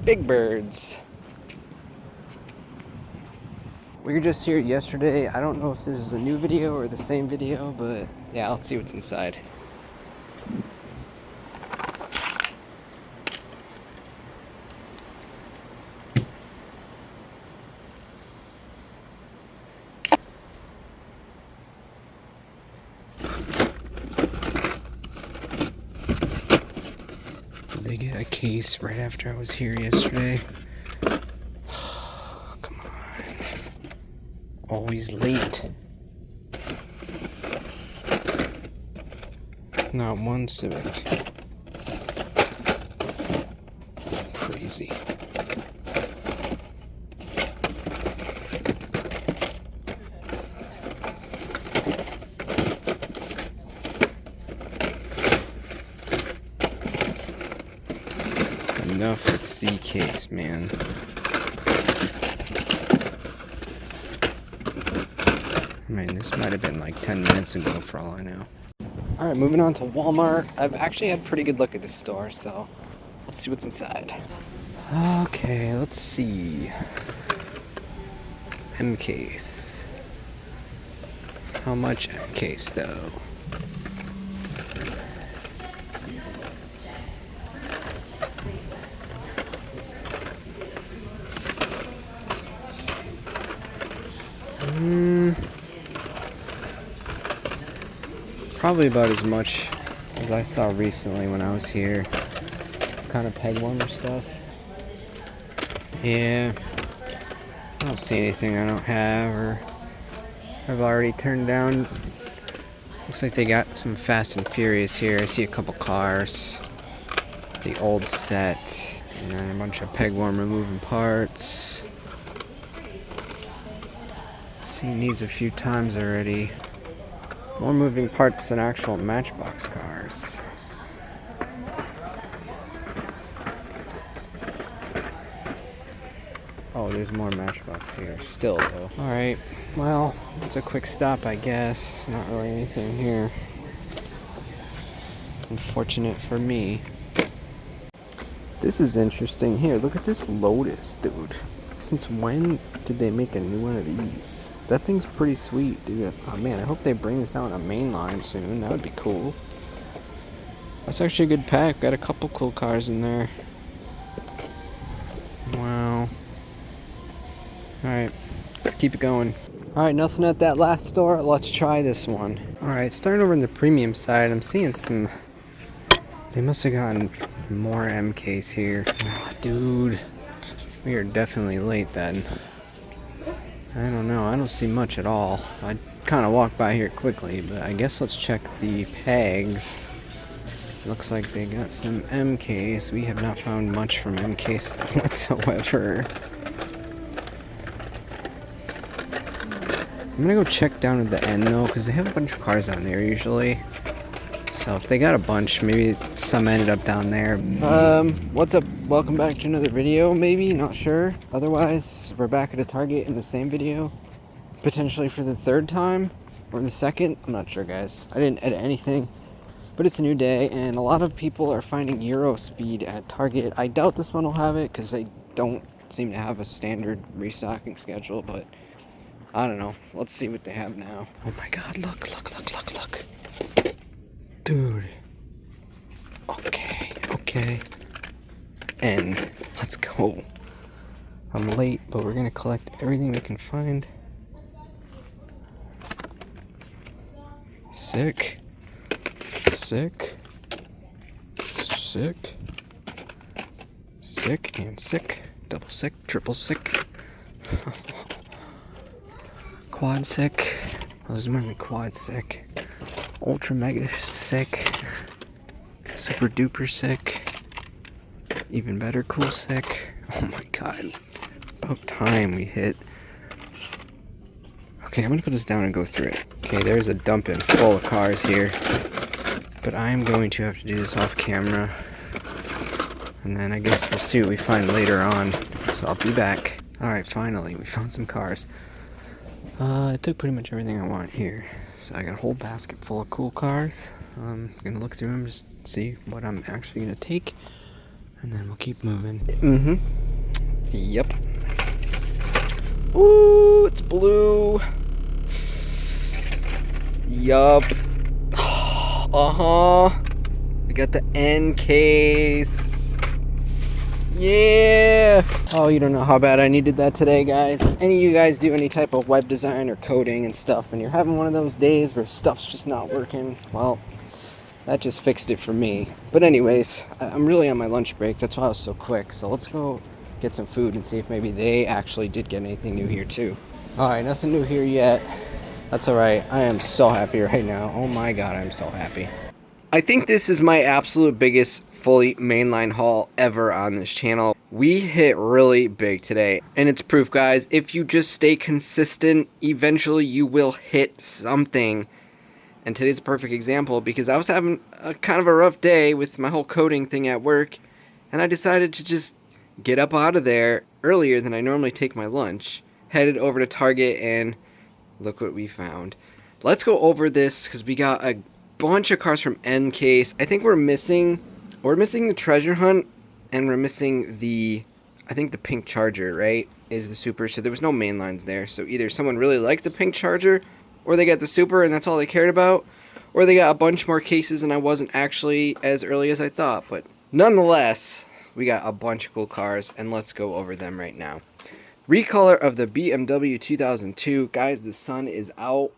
big birds. We were just here yesterday. I don't know if this is a new video or the same video, but yeah, let's see what's inside. Did they get a case right after I was here yesterday? Come on. Always late. Not one Civic. Crazy. Enough with C case, man. I mean, this might have been like 10 minutes ago for all I know. Alright, moving on to Walmart. I've actually had a pretty good look at this store, so let's see what's inside. Okay, let's see. M case. How much M case though? Probably about as much as I saw recently when I was here. Kind of peg warmer stuff. Yeah. I don't see anything I don't have or I've already turned down. Looks like they got some Fast and Furious here. I see a couple cars. The old set. And then a bunch of peg warmer moving parts. Seen these a few times already. More moving parts than actual Matchbox cars. Oh, there's more Matchbox here still, though. Alright, well, it's a quick stop, I guess. Not really anything here. Unfortunate for me. This is interesting. Here, look at this Lotus, dude. Since when did they make a new one of these? That thing's pretty sweet, dude. Oh man, I hope they bring this out on a main line soon. That would be cool. That's actually a good pack. Got a couple cool cars in there. Wow. Alright, let's keep it going. Alright, nothing at that last store. Let's try this one. Alright, starting over on the premium side, I'm seeing some... They must have gotten more M case here. Oh, dude. We are definitely late then. I don't know. I don't see much at all. I kind of walked by here quickly, but I guess let's check the pegs. Looks like they got some M case. We have not found much from M case whatsoever. I'm gonna go check down at the end though, because they have a bunch of cars down there usually. So if they got a bunch, maybe some ended up down there. What's up? Welcome back to another video, maybe, not sure. Otherwise, we're back at a Target in the same video. Potentially for the third time, or the second, I'm not sure guys. I didn't edit anything, but it's a new day, and a lot of people are finding Euro Speed at Target. I doubt this one will have it, because they don't seem to have a standard restocking schedule, but I don't know. Let's see what they have now. Oh my god, look. Dude. Okay. And let's go. I'm late, but we're gonna collect everything we can find. Sick. And sick. Double sick, triple sick. Quad sick. I was more than quad sick. Ultra mega sick. Super duper sick. Even better cool sick. Oh my god. About time we hit. Okay, I'm gonna put this down and go through it. Okay, there's a dump in full of cars here. But I'm going to have to do this off camera. And then I guess we'll see what we find later on. So I'll be back. Alright, finally, we found some cars. I took pretty much everything I want here. So I got a whole basket full of cool cars. I'm gonna look through them, just see what I'm actually gonna take. And then we'll keep moving. Yep. Ooh, it's blue. Yup. We got the end case. Yeah. Oh, you don't know how bad I needed that today, guys. If any of you guys do any type of web design or coding and stuff, and you're having one of those days where stuff's just not working, well, that just fixed it for me. But anyways, I'm really on my lunch break. That's why I was so quick. So let's go get some food and see if maybe they actually did get anything new here too. Alright, nothing new here yet. That's alright. I am so happy right now. Oh my god, I'm so happy. I think this is my absolute biggest fully mainline haul ever on this channel. We hit really big today, and it's proof, guys. If you just stay consistent, eventually you will hit something. And today's a perfect example because I was having a kind of a rough day with my whole coding thing at work, and I decided to just get up out of there earlier than I normally take my lunch. Headed over to Target, and look what we found. Let's go over this because we got a bunch of cars from End Case. I think we're missing the treasure hunt, and we're missing I think the pink Charger, right, is the super. So there was no main lines there. So either someone really liked the pink Charger, or they got the super and that's all they cared about, or they got a bunch more cases and I wasn't actually as early as I thought. But nonetheless, we got a bunch of cool cars, and let's go over them right now. Recolor of the BMW 2002. Guys, the sun is out,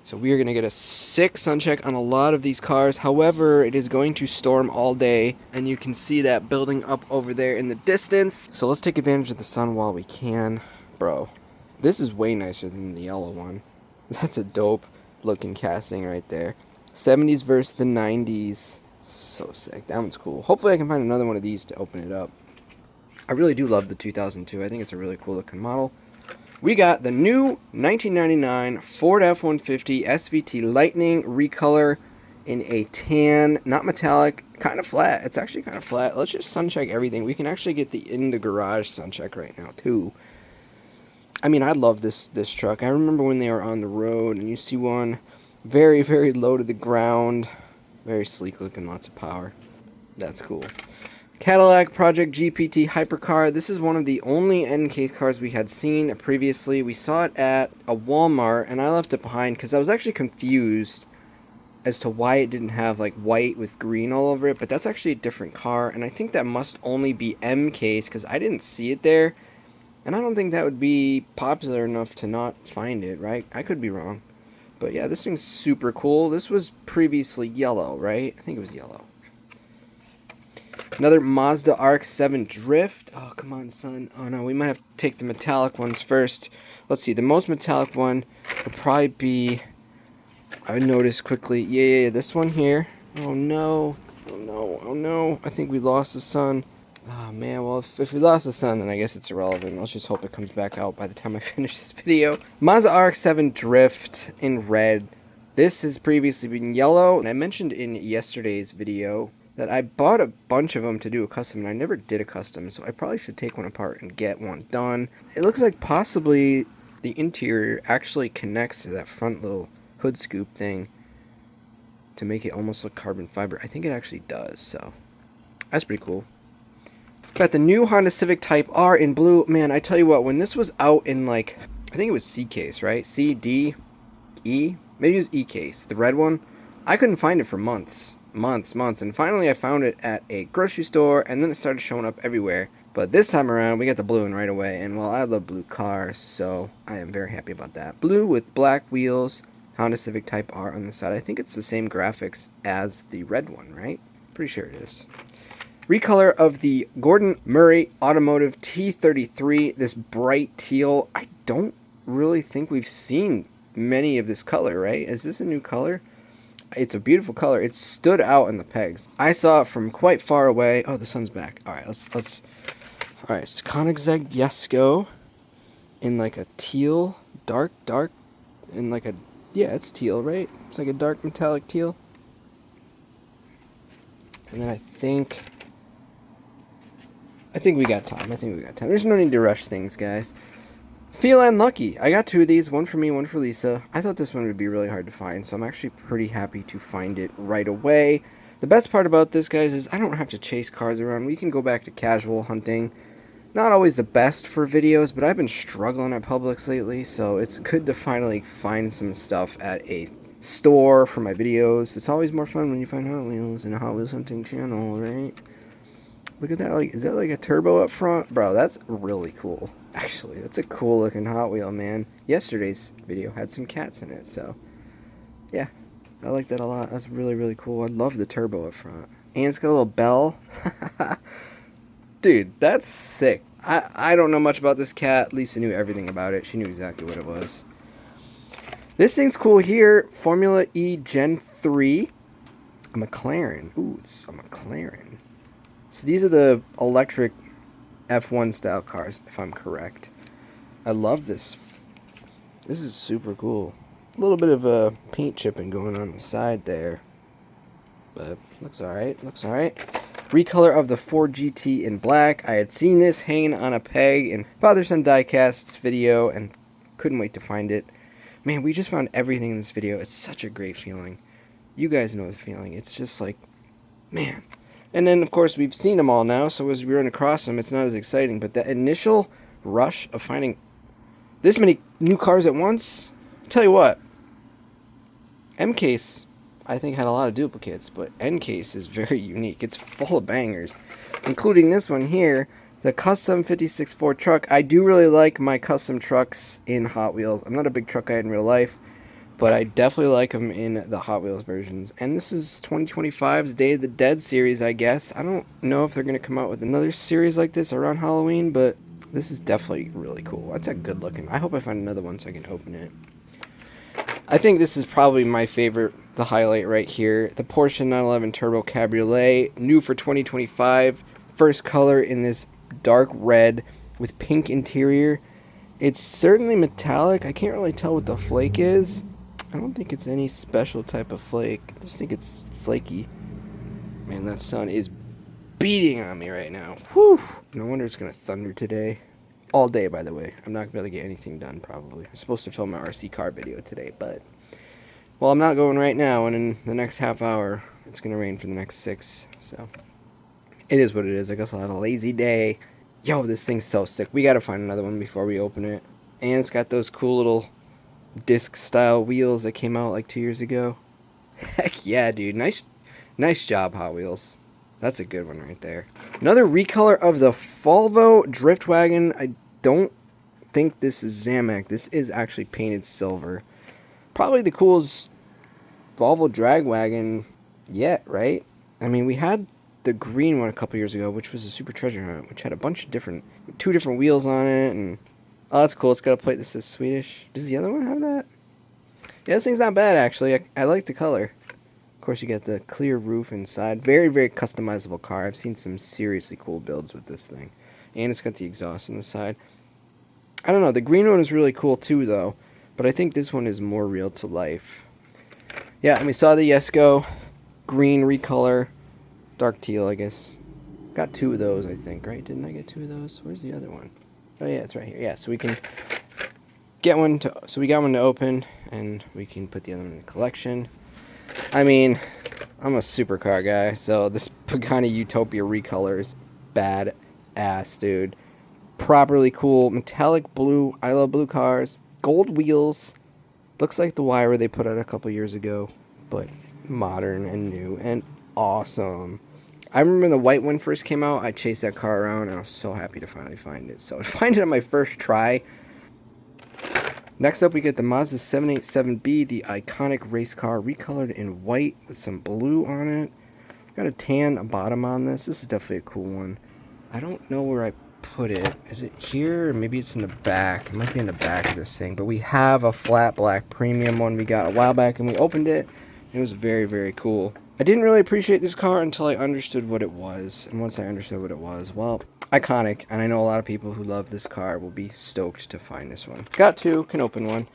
so we are going to get a sick sun check on a lot of these cars. However, it is going to storm all day, and you can see that building up over there in the distance. So let's take advantage of the sun while we can. Bro, this is way nicer than the yellow one. That's a dope looking casting right there. 70s versus the 90s. So sick. That one's cool. Hopefully I can find another one of these to open it up. I really do love the 2002. I think it's a really cool looking model. We got the new 1999 Ford F-150 SVT Lightning recolor in a tan, not metallic, kind of flat. It's actually kind of flat. Let's just sun check everything. We can actually get the in the garage sun check right now too. I mean, I love this truck. I remember when they were on the road, and you see one very, very low to the ground. Very sleek looking, lots of power. That's cool. Cadillac Project GPT Hypercar. This is one of the only end case cars we had seen previously. We saw it at a Walmart, and I left it behind because I was actually confused as to why it didn't have like white with green all over it. But that's actually a different car, and I think that must only be M case because I didn't see it there. And I don't think that would be popular enough to not find it, right? I could be wrong. But yeah, this thing's super cool. This was previously yellow, right? I think it was yellow. Another Mazda RX-7 Drift. Oh, come on, son. Oh, no, we might have to take the metallic ones first. Let's see. The most metallic one would probably be... I would notice quickly. Yeah, this one here. Oh, no. Oh, no. Oh, no. I think we lost the sun. Oh, man. Well, if we lost the sun, then I guess it's irrelevant. Let's just hope it comes back out by the time I finish this video. Mazda RX-7 Drift in red. This has previously been yellow. And I mentioned in yesterday's video that I bought a bunch of them to do a custom, and I never did a custom, so I probably should take one apart and get one done. It looks like possibly the interior actually connects to that front little hood scoop thing to make it almost look carbon fiber. I think it actually does, so that's pretty cool. Got the new Honda Civic Type R in blue. Man, I tell you what, when this was out in like, I think it was C case, right? C, D, E? Maybe it was E case, the red one. I couldn't find it for months, and finally I found it at a grocery store, and then it started showing up everywhere. But this time around, we got the blue one right away, and well, I love blue cars, so I am very happy about that. Blue with black wheels, Honda Civic Type R on the side. I think it's the same graphics as the red one, right? Pretty sure it is. Recolor of the Gordon Murray Automotive T33, this bright teal. I don't really think we've seen many of this color, right? Is this a new color? It's a beautiful color. It stood out in the pegs. I saw it from quite far away. Oh, the sun's back. All right, let's. All right, it's Koenigsegg Jesko in like a teal, dark, in like a, yeah, it's teal, right? It's like a dark metallic teal. And then I think we got time. There's no need to rush things, guys. Feline Lucky. I got two of these, one for me, one for Lisa. I thought this one would be really hard to find, so I'm actually pretty happy to find it right away. The best part about this, guys, is I don't have to chase cars around. We can go back to casual hunting. Not always the best for videos, but I've been struggling at Publix lately, so it's good to finally find some stuff at a store for my videos. It's always more fun when you find Hot Wheels in a Hot Wheels hunting channel, right? Look at that, like, is that like a turbo up front? Bro, that's really cool. Actually, that's a cool looking Hot Wheel, man. Yesterday's video had some cats in it, so yeah, I like that a lot. That's really, really cool. I love the turbo up front. And it's got a little bell. Dude, that's sick. I don't know much about this cat. Lisa knew everything about it. She knew exactly what it was. This thing's cool here. Formula E Gen 3. A McLaren. Ooh, it's a McLaren. So these are the electric F1 style cars, if I'm correct. I love this. This is super cool. A little bit of a paint chipping going on the side there. But looks alright. Looks alright. Recolor of the Ford GT in black. I had seen this hanging on a peg in Father Son Diecast's video and couldn't wait to find it. Man, we just found everything in this video. It's such a great feeling. You guys know the feeling. It's just like, man. And then, of course, we've seen them all now, so as we run across them, it's not as exciting. But the initial rush of finding this many new cars at once, I'll tell you what, M-Case, I think, had a lot of duplicates, but N-Case is very unique. It's full of bangers, including this one here, the Custom 56 Ford truck. I do really like my custom trucks in Hot Wheels. I'm not a big truck guy in real life, but I definitely like them in the Hot Wheels versions. And this is 2025's Day of the Dead series, I guess. I don't know if they're going to come out with another series like this around Halloween, but this is definitely really cool. That's a good looking. I hope I find another one so I can open it. I think this is probably my favorite, the highlight right here. The Porsche 911 Turbo Cabriolet, new for 2025. First color in this dark red with pink interior. It's certainly metallic. I can't really tell what the flake is. I don't think it's any special type of flake. I just think it's flaky. Man, that sun is beating on me right now. Whew. No wonder it's going to thunder today. All day, by the way. I'm not going to be able to get anything done, probably. I'm supposed to film my RC car video today, but... well, I'm not going right now, and in the next half hour, it's going to rain for the next 6, so... it is what it is. I guess I'll have a lazy day. Yo, this thing's so sick. We got to find another one before we open it. And it's got those cool little disc-style wheels that came out like 2 years ago. Heck yeah, dude. Nice job, Hot Wheels. That's a good one right there. Another recolor of the Volvo Drift Wagon. I don't think this is Zamak. This is actually painted silver. Probably the coolest Volvo drag wagon yet, right? I mean, we had the green one a couple years ago, which was a Super Treasure Hunt, which had a bunch of two different wheels on it, and oh, that's cool. It's got a plate that says Swedish. Does the other one have that? Yeah, this thing's not bad, actually. I like the color. Of course, you get the clear roof inside. Very, very customizable car. I've seen some seriously cool builds with this thing. And it's got the exhaust on the side. I don't know. The green one is really cool, too, though. But I think this one is more real to life. Yeah, and we saw the Yesco green recolor. Dark teal, I guess. Got 2 of those, I think, right? Didn't I get 2 of those? Where's the other one? Oh, yeah, it's right here. Yeah, so we can get one to... so we got one to open, and we can put the other one in the collection. I mean, I'm a supercar guy, so this Pagani Utopia recolor is badass, dude. Properly cool. Metallic blue. I love blue cars. Gold wheels. Looks like the Wyra they put out a couple years ago, but modern and new and awesome. I remember when the white one first came out, I chased that car around, and I was so happy to finally find it. So I find it on my first try. Next up, we get the Mazda 787B, the iconic race car, recolored in white with some blue on it. Got a tan bottom on this. This is definitely a cool one. I don't know where I put it. Is it here? Or maybe it's in the back. It might be in the back of this thing. But we have a flat black premium one we got a while back, and we opened it. It was very, very cool. I didn't really appreciate this car until I understood what it was. And once I understood what it was, well, iconic. And I know a lot of people who love this car will be stoked to find this one. Got 2, can open one.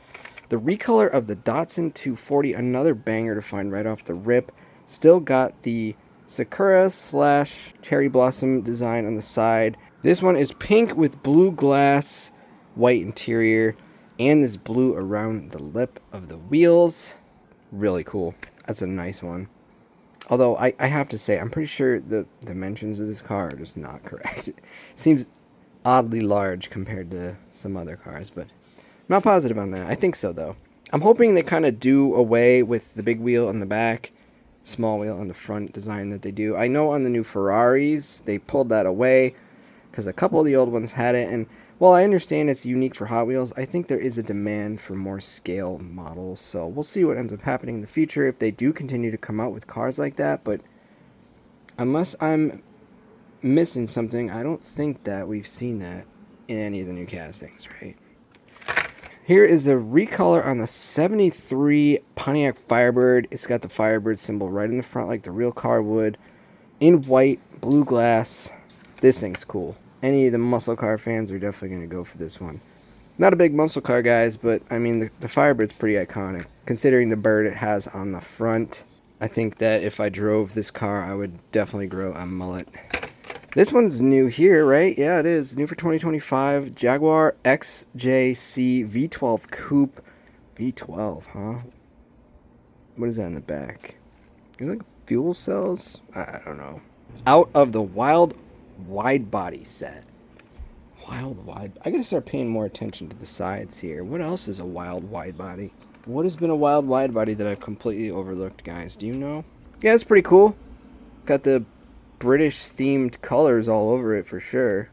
The recolor of the Datsun 240, another banger to find right off the rip. Still got the Sakura / cherry blossom design on the side. This one is pink with blue glass, white interior, and this blue around the lip of the wheels. Really cool. That's a nice one. Although I have to say, I'm pretty sure the dimensions of this car are just not correct. It seems oddly large compared to some other cars, but I'm not positive on that. I think so, though. I'm hoping they kind of do away with the big wheel on the back, small wheel on the front design that they do. I know on the new Ferraris, they pulled that away because a couple of the old ones had it. And while I understand it's unique for Hot Wheels, I think there is a demand for more scale models. So we'll see what ends up happening in the future if they do continue to come out with cars like that. But unless I'm missing something, I don't think that we've seen that in any of the new castings, right? Here is a recolor on the 73 Pontiac Firebird. It's got the Firebird symbol right in the front like the real car would. In white, blue glass. This thing's cool. Any of the muscle car fans are definitely going to go for this one. Not a big muscle car, guys, but I mean, the Firebird's pretty iconic. Considering the bird it has on the front, I think that if I drove this car, I would definitely grow a mullet. This one's new here, right? Yeah, it is. New for 2025. Jaguar XJC V12 Coupe. V12, huh? What is that in the back? Is it like fuel cells? I don't know. Out of the Wild Wide Body set. Wild Wide. I gotta start paying more attention to the sides here. What else is a Wild Wide Body? What has been a Wild Wide Body that I've completely overlooked, guys? Do you know? Yeah, it's pretty cool. Got the British themed colors all over it for sure.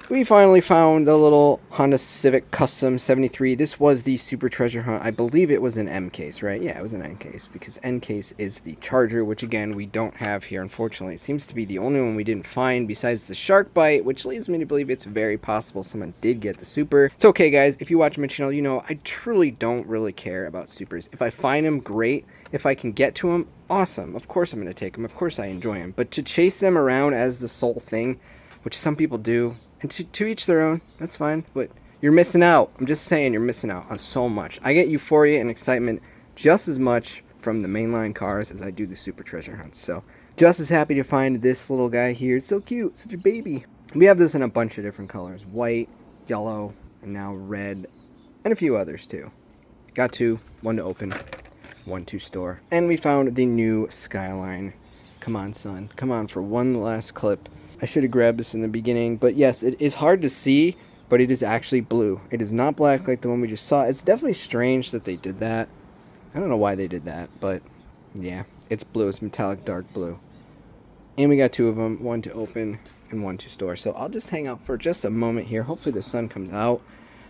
We finally found the little Honda Civic Custom 73. This was the Super Treasure Hunt. I believe it was an M case, right? Yeah, it was an N case because N case is the Charger, which again we don't have here, unfortunately. It seems to be the only one we didn't find besides the Shark Bite, which leads me to believe it's very possible someone did get the Super. It's okay, guys. If you watch my channel, you know I truly don't really care about Supers. If I find them, great. If I can get to them, awesome. Of course I'm going to take them. Of course I enjoy them. But to chase them around as the sole thing, which some people do, and to each their own, that's fine. But you're missing out. I'm just saying you're missing out on so much. I get euphoria and excitement just as much from the mainline cars as I do the Super Treasure Hunts. So just as happy to find this little guy here. It's so cute. Such a baby. We have this in a bunch of different colors. White, yellow, and now red, and a few others too. Got two. One to open. One to store. And we found the new Skyline. Come on, son. Come on for one last clip. I should have grabbed this in the beginning, but yes, it is hard to see, but it is actually blue. It is not black like the one we just saw. It's definitely strange that they did that. I don't know why they did that, but yeah, it's blue. It's metallic dark blue. And we got two of them, one to open and one to store. So I'll just hang out for just a moment here. Hopefully the sun comes out,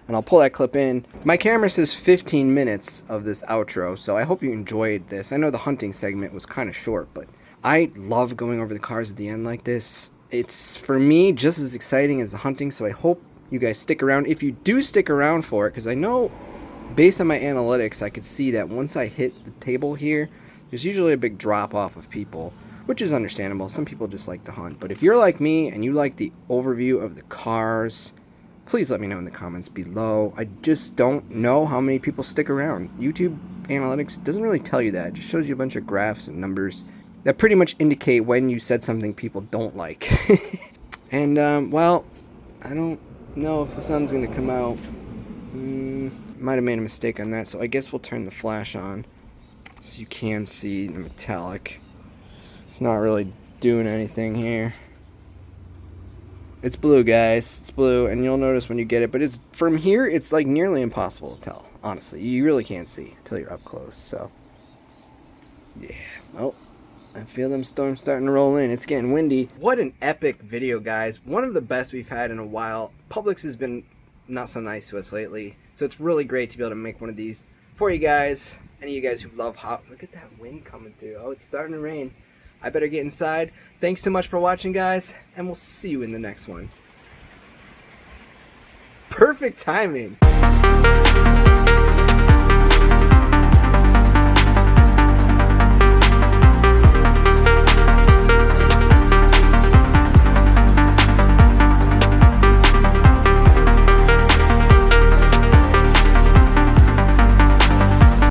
and I'll pull that clip in. My camera says 15 minutes of this outro, so I hope you enjoyed this. I know the hunting segment was kind of short, but I love going over the cars at the end like this. It's, for me, just as exciting as the hunting, so I hope you guys stick around. If you do stick around for it, because I know, based on my analytics, I could see that once I hit the table here, there's usually a big drop-off of people, which is understandable. Some people just like to hunt. But if you're like me, and you like the overview of the cars, please let me know in the comments below. I just don't know how many people stick around. YouTube analytics doesn't really tell you that. It just shows you a bunch of graphs and numbers that pretty much indicate when you said something people don't like. And, well, I don't know if the sun's going to come out. Might have made a mistake on that, so I guess we'll turn the flash on so you can see the metallic. It's not really doing anything here. It's blue, guys. It's blue, and you'll notice when you get it, but it's from here, it's like nearly impossible to tell, honestly. You really can't see until you're up close, so yeah. Oh, I feel them storms starting to roll in. It's getting windy. What an epic video, guys. One of the best we've had in a while. Publix has been not so nice to us lately, so it's really great to be able to make one of these for you guys. Any of you guys who love hot, look at that wind coming through. Oh, it's starting to rain. I better get inside. Thanks so much for watching, guys, and we'll see you in the next one. Perfect timing.